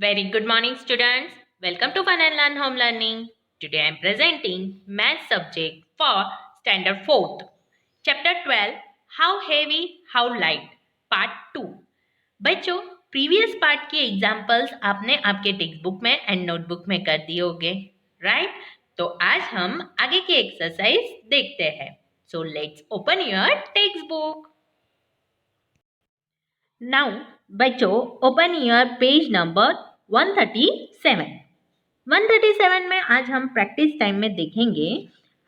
Very good morning, students. Welcome to Fun and Learn Home Learning. Today I am presenting Math subject for Standard 4th. Chapter 12 How Heavy, How Light, Part 2. बच्चों, previous part के examples आपने आपके text book में and notebook में कर दिए होंगे, right? तो आज हम आगे की एक्सरसाइज देखते हैं. So let's open your text book. Now बच्चों, ओपन योर पेज नंबर 137. 137 में आज हम प्रैक्टिस टाइम में देखेंगे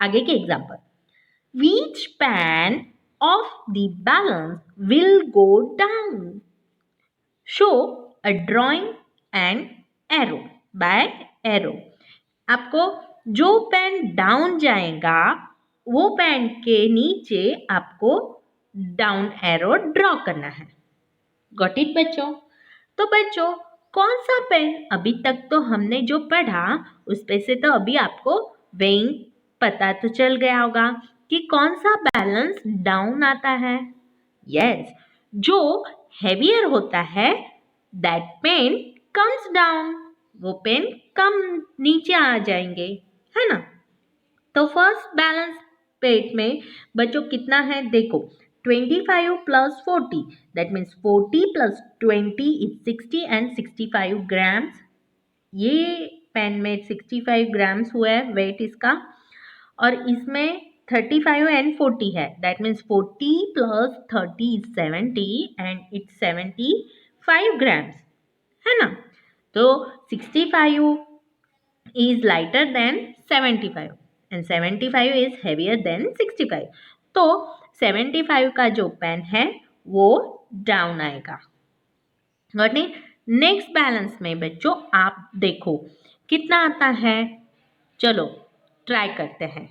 आगे के example. Which pan of the balance will go down? Show a drawing and arrow by arrow. आपको जो पेन डाउन जाएगा वो पेन के नीचे आपको डाउन एरो ड्रॉ करना है. गॉट इट बच्चों? तो बच्चों, कौन सा पेन? अभी तक तो हमने जो पढ़ा उस पे से तो अभी आपको वेइंग पता तो चल गया होगा कि कौन सा बैलेंस डाउन आता है. यस, जो हेवियर होता है दैट पेन कम्स डाउन. वो पेन कम नीचे आ जाएंगे, है ना? तो फर्स्ट बैलेंस पेट में बच्चों कितना है देखो. 25 plus 40, that means 40 plus 20 is 60 and 65 grams. ये पेन में 65 ग्राम्स हुआ है वेट इसका, और इसमें 35 and 40 है. that means 40 plus 30 is 70 and it's 75 grams, है ना? तो 65 is lighter than 75 and 75 is heavier than 65. तो 75 का जो पेन है वो डाउन आएगा. Got it? नेक्स्ट बैलेंस में बच्चों आप देखो कितना आता है. चलो ट्राई करते हैं.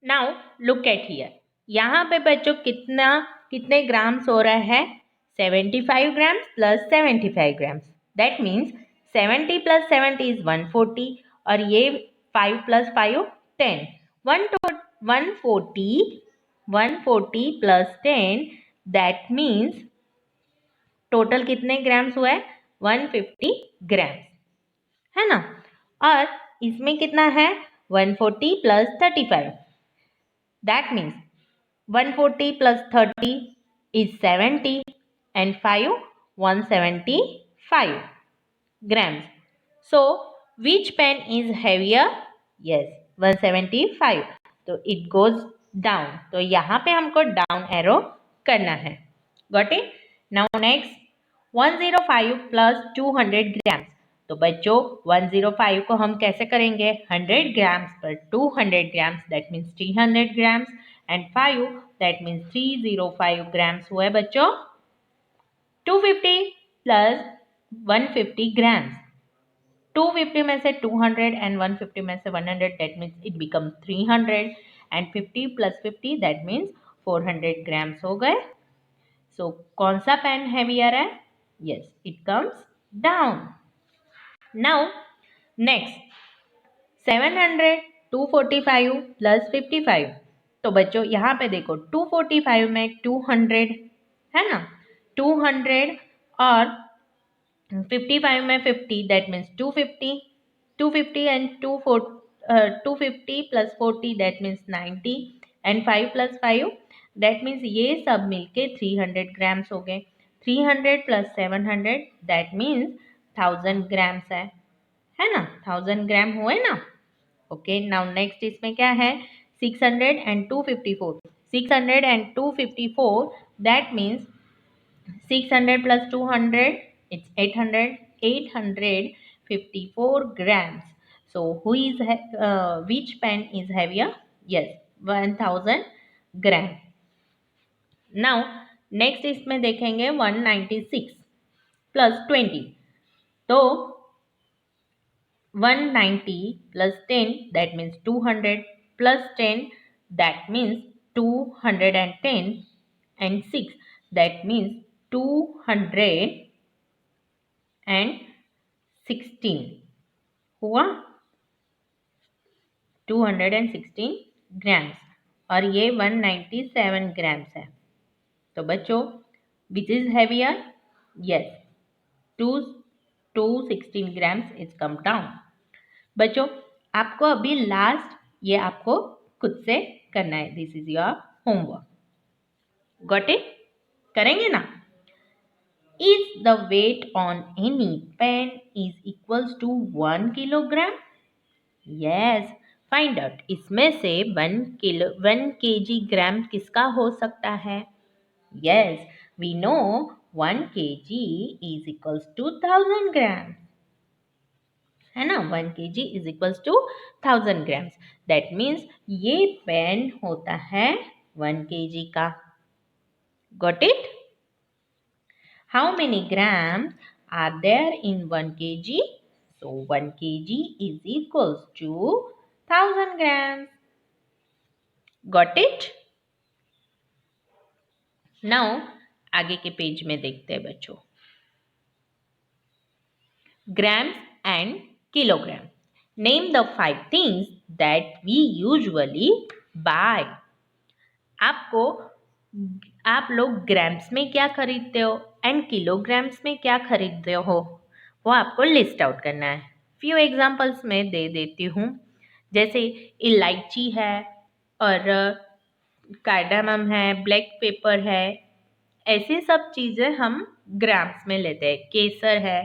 Now look at here. यहाँ पे बच्चों कितने ग्राम्स हो रहा है? 75 grams plus 75 grams. That means 70 plus 70 is 140 और ये 5 plus 5 10. 140 plus 10 that means total कितने ग्राम्स हुआ है? 150 ग्राम्स, है ना? और इसमें कितना है? 140 plus 35. That means 140 plus 30 is 70 and 5 175 grams. So which pen is heavier? Yes, 175. तो it goes down. तो यहाँ पे हमको डाउन एरो करना है. Got it? Now next 105 plus 200 grams. तो बच्चों 105 को हम कैसे करेंगे? 100 ग्राम्स पर 200 grams that means 300 grams and 5 that means 305 grams हुआ है बच्चों. 250 प्लस 150 ग्राम्स. 250 में से 200 एंड 150 में से 100 that means it become 300 and 50 plus 50 that means 400 grams हो गए. सो कौन सा पेन हेवियर है? Yes, it comes down. Now next 700 245 plus 55. तो बच्चों यहाँ पे देखो 245 में 200 है ना, 200 और 55 में 50 that means 250. 250 and 250 plus 40 that means 90 and 5 plus 5 that means ये सब मिलके 300 ग्राम्स हो गए. 300 प्लस 700 दैट मीन्स 1000 ग्राम्स है ना? 1000 ग्राम हुए ना. ओके, नाउ नेक्स्ट इसमें क्या है? 600 and 254. 600 and 254 that means 600 plus 200 it's 800. 854 grams. So who is which pen is heavier? Yes, 1000 gram. Now next इसमें देखेंगे 196 plus 20. तो 190 plus 10 that means 200 plus 10 that means 210 and 6 that means 216 हुआ 216 grams और ये 197 grams है. तो बच्चों which is heavier? Yes, two 216 grams is come down. बच्चों आपको अभी लास्ट ये आपको खुद से करना है. This is your homework. Got it? करेंगे ना? Is the weight on any pen is equals to 1 kilogram? Yes. Find out. इसमें से 1 kg ग्राम किसका हो सकता है? Yes, we know 1 kg is equals to 1000 grams. है ना? 1 kg is equals to 1000 grams. That means ये पेन होता है 1 kg का. Got it? How many grams are there in 1 kg? So 1 kg is equals to 1000 grams. Got it? Now आगे के page में देखते हैं बच्चों. Grams and kilogram. Name the 5 things that we usually buy. आप लोग ग्राम्स में क्या खरीदते हो एंड किलोग्राम्स में क्या खरीदते हो वो आपको लिस्ट आउट करना है. फ्यू एग्जांपल्स में दे देती हूँ. जैसे इलायची है और कार्डामम है, ब्लैक पेपर है, ऐसी सब चीज़ें हम ग्राम्स में लेते हैं. केसर है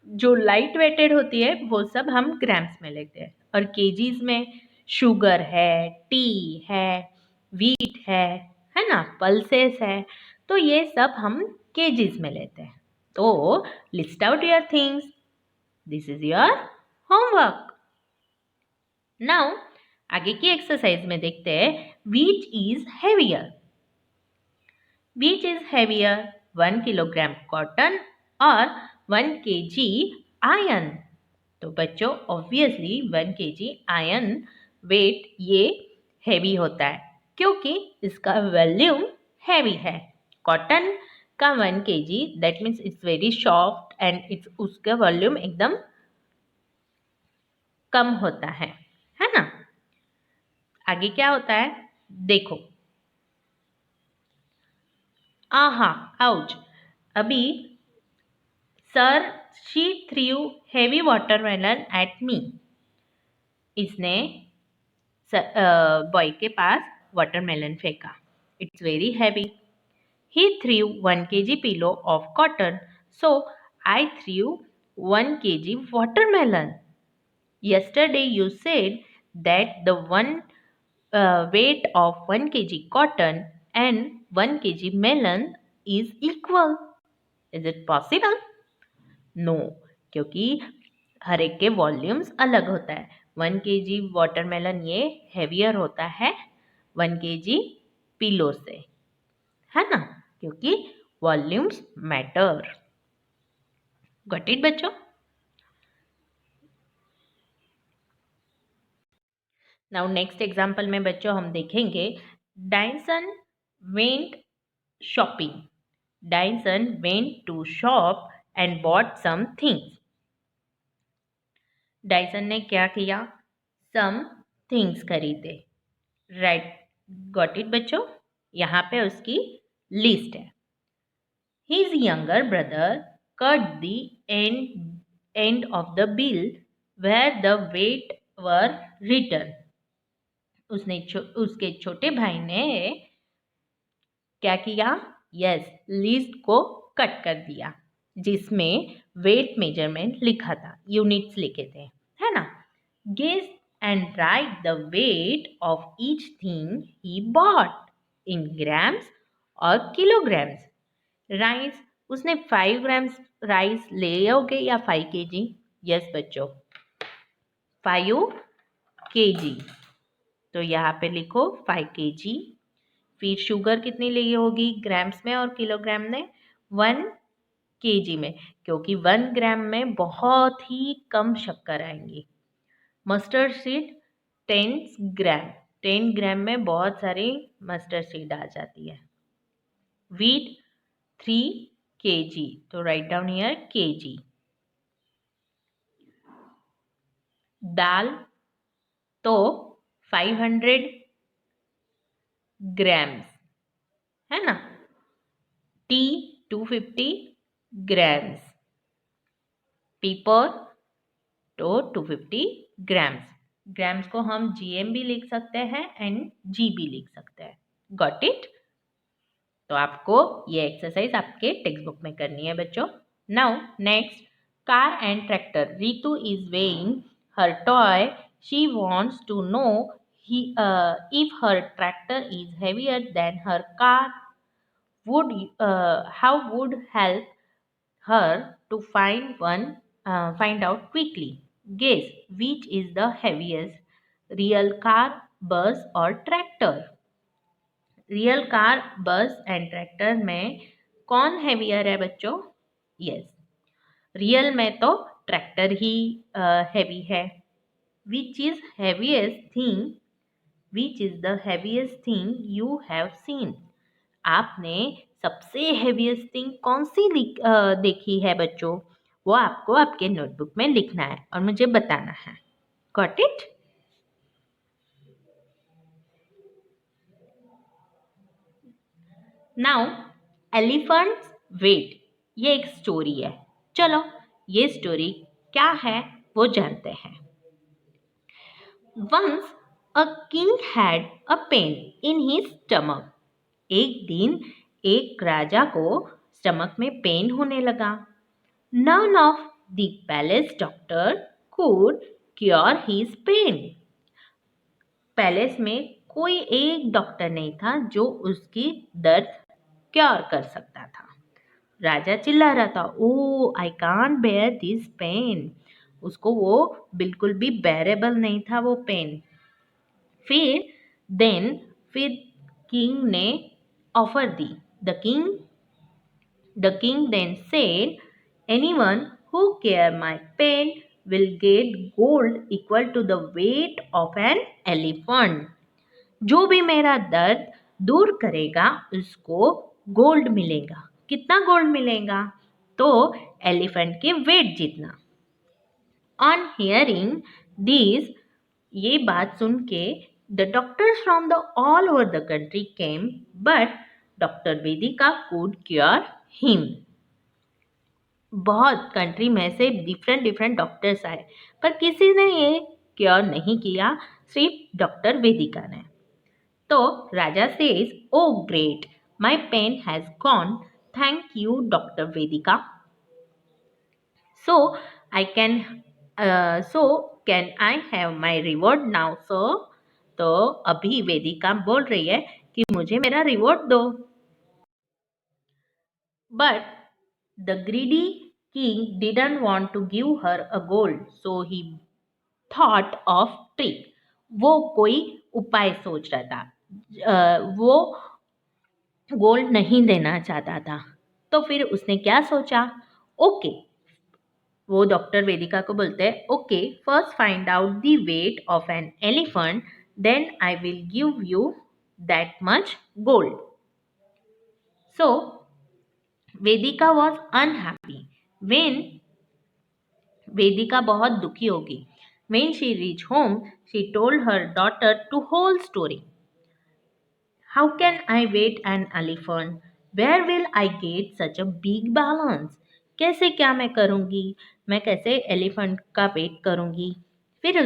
जो लाइट वेटेड होती है वो सब हम ग्राम्स में लेते हैं. और केजीज में शुगर है, टी है, वीट है ना, पल्सेस है, तो ये सब हम केजीज में लेते हैं. तो list out your things. This is your homework. Now आगे की एक्सरसाइज में देखते हैं. Which is heavier. Which is heavier 1 kilogram cotton और 1 kg आयरन. तो बच्चों ऑब्वियसली 1 kg आयरन वेट ये हैवी होता है क्योंकि इसका वॉल्यूम हैवी है. कॉटन का 1 kg that means it's very soft and उसका वॉल्यूम एकदम कम होता है ना. आगे क्या होता है देखो. आहा आउच. अभी sir she threw heavy watermelon at me. इसने बॉय के पास वाटरमेलन फेंका. It's very heavy. He through 1 kg pillow of cotton so I through 1 kg watermelon. Yesterday you said that the weight of 1 kg cotton and 1 kg melon is equal. Is it possible? No, क्योंकि हर एक के volumes अलग होता है. 1 kg watermelon ये heavier होता है 1 kg pillow से, है ना, क्योंकि वॉल्यूम्स मैटर. गॉट इट बच्चों? नाउ नेक्स्ट एग्जाम्पल में बच्चों हम देखेंगे. Dyson went shopping. Dyson went to shop and bought some things. Dyson ने क्या किया? सम थिंग्स खरीदे. राइट. गॉट इट बच्चों? यहाँ पे उसकी लिस्ट है. His younger brother cut the end of the bill where the weight were written. उसके छोटे भाई ने क्या किया? यस, लिस्ट को कट कर दिया जिसमें वेट मेजरमेंट लिखा था, यूनिट्स लिखे थे, है ना. Guess and write the weight of each thing he bought in grams और किलोग्राम्स. राइस, उसने 5 ग्राम्स राइस ले लोगे या 5 kg? यस बच्चों, 5 kg. तो यहाँ पे लिखो 5 kg. फिर शुगर कितनी ली होगी ग्राम्स में और किलोग्राम में? 1 kg में, क्योंकि 1 ग्राम में बहुत ही कम शक्कर आएंगी. मस्टर्ड सीड 10 ग्राम. 10 ग्राम में बहुत सारी मस्टर्ड सीड आ जाती है. Wheat 3 kg. तो राइट डाउन हियर kg. दाल तो 500 ग्राम्स, है ना. टी 250 ग्राम्स, पेपर तो 250 ग्राम्स। ग्राम्स को हम GM भी लिख सकते हैं एंड G भी लिख सकते हैं। Got it? तो आपको ये एक्सरसाइज आपके टेक्स्ट बुक में करनी है बच्चों। Now next, car and tractor. Ritu is weighing her toy. She wants to know if her tractor is heavier than her car. How would help her to find out quickly. Guess which is the heaviest, real car, bus or tractor? Real car, बस and tractor में कौन heavier है बच्चों? Yes, real में तो tractor ही heavy है। Which is heaviest thing, which is the heaviest thing you have seen? आपने सबसे हैवीएस्ट थिंग कौन सी देखी है बच्चों? वो आपको आपके नोटबुक में लिखना है और मुझे बताना है। Got it? Now elephants weight, ये एक स्टोरी है। चलो ये स्टोरी क्या है वो जानते हैं। Once a king had a pain in his stomach. एक दिन एक राजा को स्टमक में पेन होने लगा। None of the palace doctor could cure his pain. Palace में कोई एक डॉक्टर नहीं था जो उसकी दर्द क्योर कर सकता था। राजा चिल्ला रहा था, oh I can't bear this pain. उसको वो बिल्कुल भी बेरेबल नहीं था वो पेन। फिर किंग ने ऑफर दी। The king then said, anyone who care my pain will get gold equal to the weight of an elephant. जो भी मेरा दर्द दूर करेगा उसको गोल्ड मिलेगा। कितना गोल्ड मिलेगा? तो एलिफेंट के वेट जितना। ऑन हियरिंग दिस, ये बात सुन के the doctors from the all over the country came, but doctor Vedika could cure him. बहुत कंट्री में से डिफरेंट डॉक्टर्स आए पर किसी ने ये क्योर नहीं किया, सिर्फ डॉक्टर वेदिका ने। तो राजा says, oh great, my pain has gone, thank you doctor Vedika. So can I have my reward now sir? तो अभी वेदिका बोल रही है कि मुझे मेरा रिवॉर्ड दो। But the greedy king didn't want to give her a gold, so he thought of trick. वो कोई उपाय सोच रहा था। वो गोल्ड नहीं देना चाहता था। तो फिर उसने क्या सोचा? ओके, वो डॉक्टर वेदिका को बोलते हैं, okay, first find out the weight of an elephant, then I will give you that much gold. So Vedika was unhappy when, Vedika बहुत दुखी होगी। When she reached home, she told her daughter the whole story. How can I weight an elephant? Where will I get such a big balance? कैसे क्या मैं करूँगी? मैं कैसे elephant का वेट करूँगी? फिर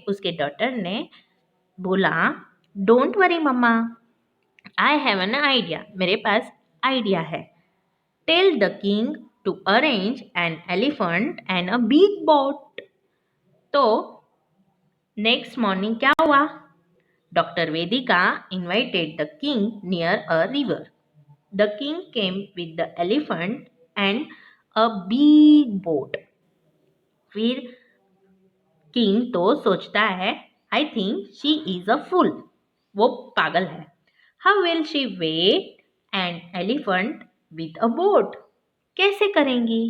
उसके डॉटर ने बोला, don't worry mamma, I have an idea. मेरे पास आइडिया है। Tell the king to arrange an elephant and a big boat. तो नेक्स्ट मॉर्निंग क्या हुआ? Doctor Vedika invited the king near a river. The king came with the elephant and a big boat. फिर king तो सोचता है, I think she is a fool, वो पागल है। How will she weigh an elephant with a boat? कैसे करेंगी?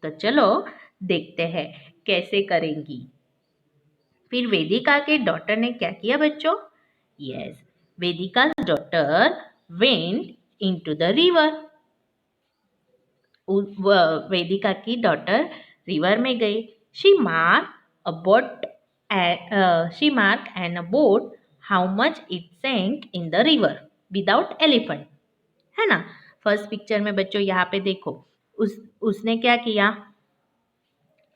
तो चलो देखते हैं कैसे करेंगी। फिर वेदिका के डॉटर ने क्या किया बच्चों? Yes, Vedika daughter went into the river. Vedika की डॉटर रिवर में गई। She mark and a boat how much it sank in the river without elephant, है ना। फर्स्ट पिक्चर में बच्चों यहाँ पे देखो, उसने क्या किया,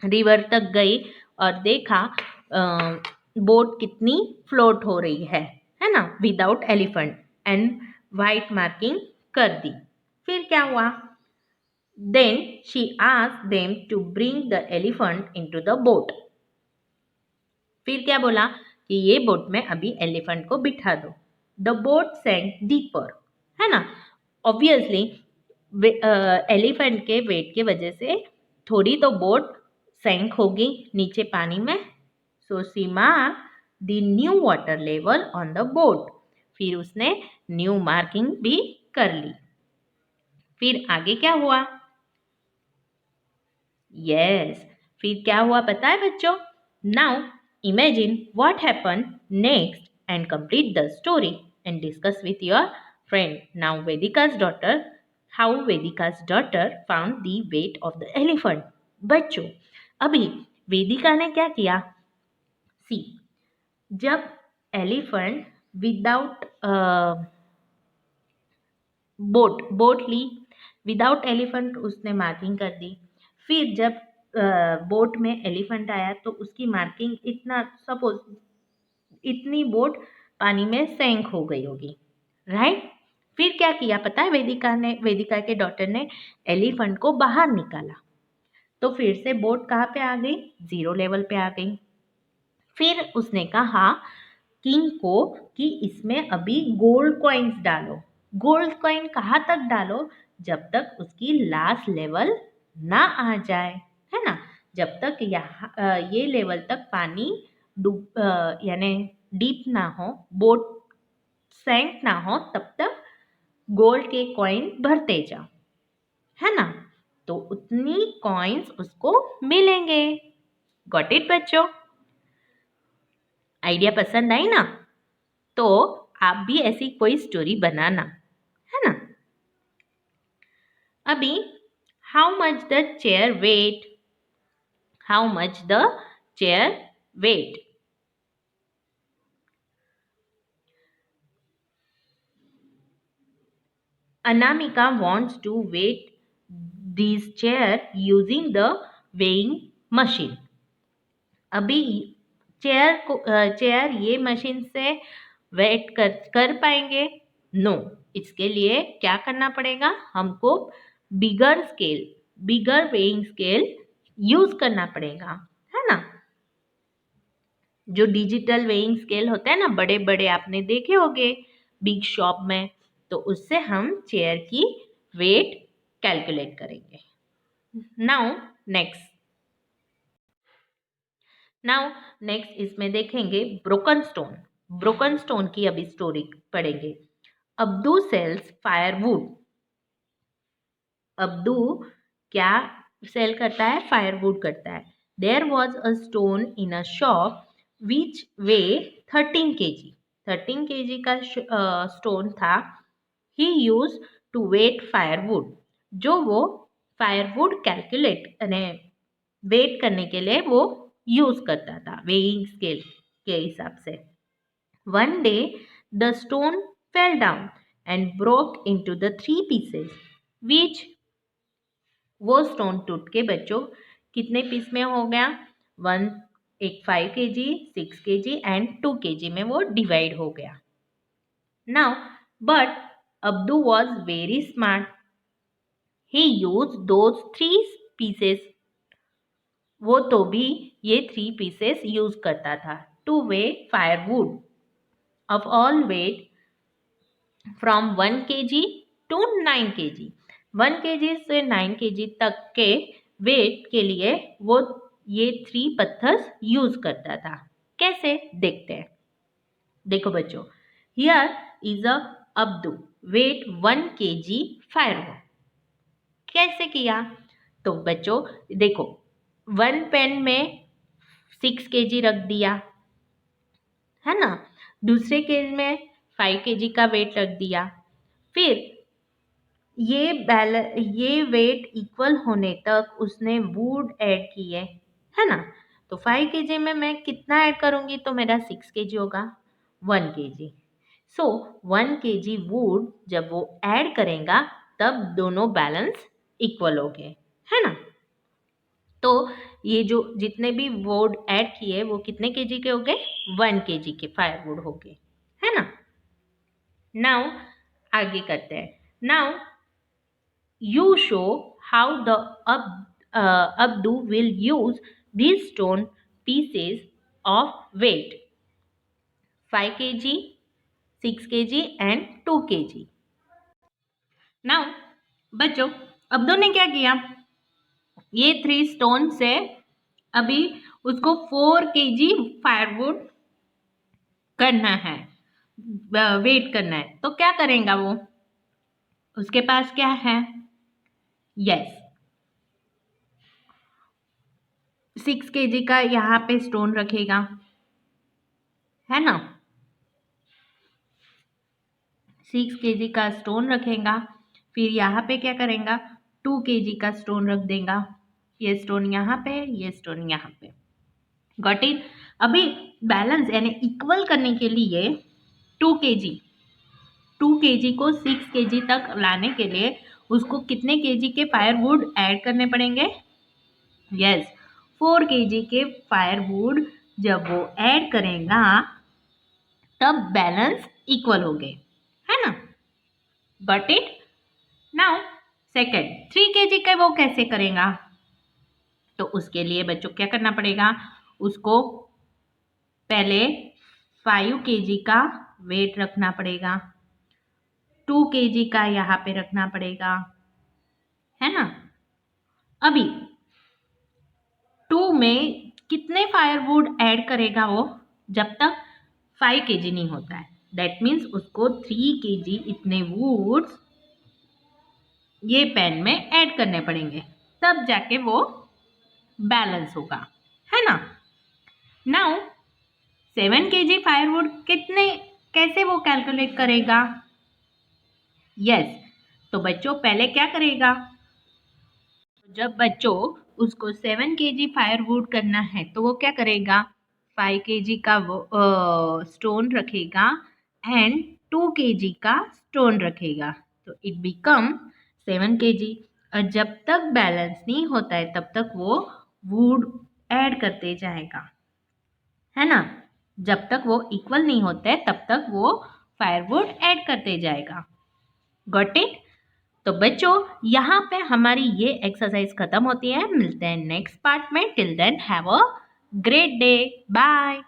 रिवर तक गई और देखा बोट कितनी फ्लोट हो रही है ना, without elephant, and white marking कर दी। फिर क्या हुआ, then she asked them to bring the elephant into the boat. फिर क्या बोला कि ये बोट में अभी एलिफेंट को बिठा दो। द बोट सैंक डीपर, है ना, ऑब्वियसली एलिफेंट के वेट की वजह से थोड़ी तो बोट सैंक होगी नीचे पानी में। So she mark the new water level on the boat, फिर उसने न्यू मार्किंग भी कर ली। फिर आगे क्या हुआ, यस फिर क्या हुआ पता है बच्चों, now imagine what happen next and complete the story and discuss with your friend. Now वेदिका's daughter, how Vedika's daughter found the weight of the elephant। बच्चों अभी वेदिका ने क्या किया, सी जब एलिफेंट विदाउट बोट ली, विदाउट एलिफेंट उसने मार्किंग कर दी। फिर जब बोट में एलिफेंट आया तो उसकी मार्किंग इतना, सपोज इतनी बोट पानी में सैंक हो गई होगी, राइट। फिर क्या किया पता है वेदिका के डॉटर ने एलिफेंट को बाहर निकाला, तो फिर से बोट कहाँ पे आ गई, 0 लेवल पे आ गई। फिर उसने कहा किंग को कि इसमें अभी गोल्ड कॉइन्स डालो। गोल्ड कॉइन कहाँ तक डालो, जब तक उसकी लास्ट लेवल ना आ जाए, है ना, जब तक ये लेवल तक पानी यानी डीप ना हो, बोट सैंक ना हो, तब तक गोल्ड के कॉइन भरते जाओ, है ना, तो उतनी कॉइन्स उसको मिलेंगे। गॉट इट बच्चों, आइडिया पसंद आई ना, तो आप भी ऐसी कोई स्टोरी बनाना, है ना। अभी how much the chair weight, how much the chair weight, Anamika wants to weight these chair using the weighing machine। अभी चेयर ये मशीन से वेट कर पाएंगे, नो, इसके लिए क्या करना पड़ेगा, हमको बिगर वेइंग स्केल यूज करना पड़ेगा, है ना। जो डिजिटल वेइंग स्केल होता है ना, बड़े बड़े आपने देखे होंगे बिग शॉप में, तो उससे हम चेयर की वेट कैलकुलेट करेंगे। नाउ नेक्स्ट इसमें देखेंगे ब्रोकन स्टोन की अभी स्टोरी पढ़ेंगे। अब्दू सेल्स फायरवुड, अब्दू क्या सेल करता है, फायरवुड करता है। There was a stone in a shop which weigh 13 kg का स्टोन था। He use to weight firewood, जो वो फायरवुड कैलकुलेट वेट करने के लिए वो यूज करता था वेइंग स्केल के हिसाब से। One day the stone fell down and broke into the 3 pieces, विच वो स्टोन टूट के बच्चों कितने पीस में हो गया, एक 5 kg, 6 kg एंड 2 kg में वो डिवाइड हो गया। Now but Abdu was very smart, he use those 3 pieces, वो तो भी ये 3 pieces यूज करता था to weigh firewood of all weight from 1 kg to 9 kg। 1 kg से 9 kg तक के वेट के लिए वो ये 3 पत्थर यूज करता था। कैसे देखते हैं, देखो बच्चों, here is a Abdu weight 1 kg फायरवुड। कैसे किया, तो बच्चों देखो, 1 पेन में 6 kg रख दिया, है ना, दूसरे केज में 5 kg का वेट रख दिया। फिर ये वेट इक्वल होने तक उसने वुड ऐड किए, है ना, तो 5 kg में मैं कितना ऐड करूंगी तो मेरा 6 kg होगा, 1 kg। सो 1 kg वुड जब वो ऐड करेगा तब दोनों बैलेंस इक्वल हो गए। है ना। तो ये जो जितने भी वुड ऐड किए वो कितने केजी के हो गए, 1 केजी के फायरवुड हो गए, है ना। नाउ आगे करते हैं। Now you show how the Abdu will use these stone pieces of weight 5 kg, 6 kg and 2 kg. Now बच्चों अब्दू ने क्या किया, ये 3 स्टोन से अभी उसको 4 kg फायरवुड करना है, वेट करना है। तो क्या करेगा वो, उसके पास क्या है, यस 6 kg का यहाँ पे स्टोन रखेगा, है ना। 6 kg का स्टोन रखेगा, फिर यहाँ पे क्या करेगा, 2 kg का स्टोन रख देगा। ये स्टोन यहाँ पे, ये स्टोन यहाँ पे, गॉट इट। अभी बैलेंस यानी इक्वल करने के लिए 2 kg को 6 kg तक लाने के लिए उसको कितने kg के फायरवुड ऐड करने पड़ेंगे, यस 4 kg के फायरवुड जब वो ऐड करेगा तब बैलेंस इक्वल हो गए, है ना, got it. Now second 3 kg का वो कैसे करेगा, तो उसके लिए बच्चों क्या करना पड़ेगा, उसको पहले 5 kg का वेट रखना पड़ेगा, 2 kg का यहाँ पे रखना पड़ेगा, है ना। अभी 2 में कितने फायरवुड ऐड करेगा वो, जब तक 5 kg नहीं होता है, दैट मीन्स उसको 3 kg इतने वुड्स ये पेन में ऐड करने पड़ेंगे, तब जाके वो बैलेंस होगा, है ना। नाउ 7 kg फायरवुड कितने, कैसे वो कैलकुलेट करेगा, यस तो बच्चों पहले क्या करेगा, जब बच्चों उसको 7 kg फायरवुड करना है तो वो क्या करेगा, 5 kg का वो स्टोन रखेगा एंड 2 kg का स्टोन रखेगा, तो इट बिकम 7 kg। और जब तक बैलेंस नहीं होता है तब तक वो वुड ऐड करते जाएगा, है ना। जब तक वो इक्वल नहीं होते है तब तक वो फायरवुड ऐड करते जाएगा, गॉट इट। तो बच्चों यहाँ पे हमारी ये एक्सरसाइज खत्म होती है, मिलते हैं नेक्स्ट पार्ट में। Till then have a great day, bye.